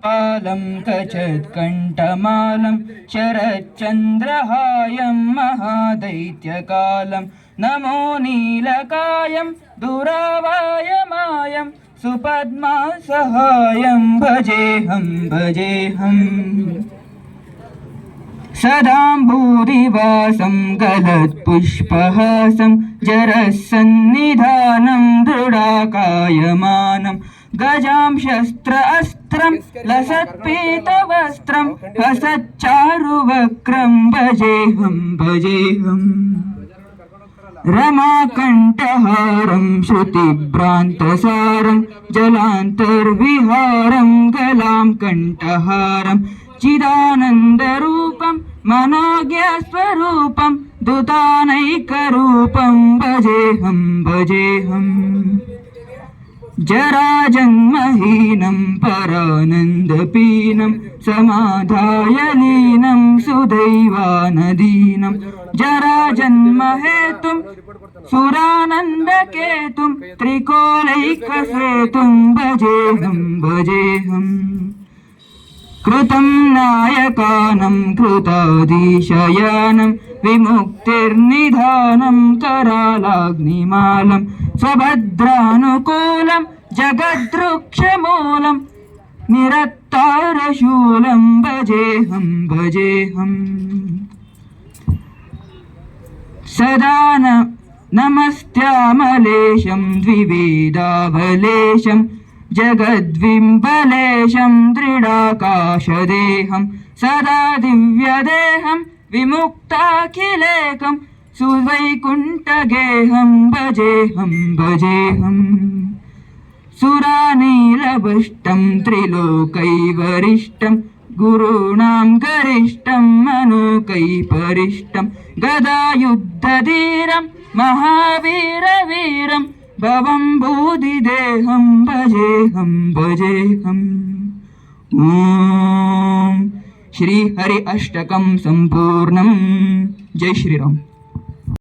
पालं कचत्कण्ठमालं शरच्चन्द्रहायं महादैत्यकालं नमो नीलकायं दुरावायमायं सुपद्मासहायं भजेऽहं सदाम्बूरिवासं गलत्पुष्पहासं जरसन्निधानं दृढाकायमानं गजां शस्त्र अस्त्रं लसत्पीतवस्त्रं हसच्चारुवक्त्रं भजेऽहं रमाकण्ठहारं श्रुतिभ्रान्तसारं जलान्तर्विहारं गलां कण्ठहारं चिदानन्दरूपं मनोज्ञस्वरूपं दूतानैकरूपं भजेऽहं जराजन्महीनं परानन्दपीनं समाधाय लीनं सुदैवानदीनं जराजन्महेतुं सुरानन्दकेतुं त्रिकोलैकसेतुं भजेऽहं कृतं नायकानं कृताधीशयानं विमुक्तिर्निधानं करालाग्निमालं स्वभद्रानुकूलं जगद्वृक्षमूलं निरत्तारशूलं भजेऽहं सदा नमस्त्यामलेशं द्विवेदावलेशं जगद्विम्बलेशं दृढाकाशदेहं सदा दिव्यदेहं विमुक्ताखिलेकं सुवैकुण्ठगेहं भजेऽहं सुरानीलभष्टं त्रिलोकैवरिष्टं गुरूणां गरिष्ठं मनोकैपरिष्टं गदायुद्धधीरं महावीरवीरं भवं बोधिदेहं भजेऽहं ॐ श्री हरि अष्टकं संपूर्णं। जय श्री राम।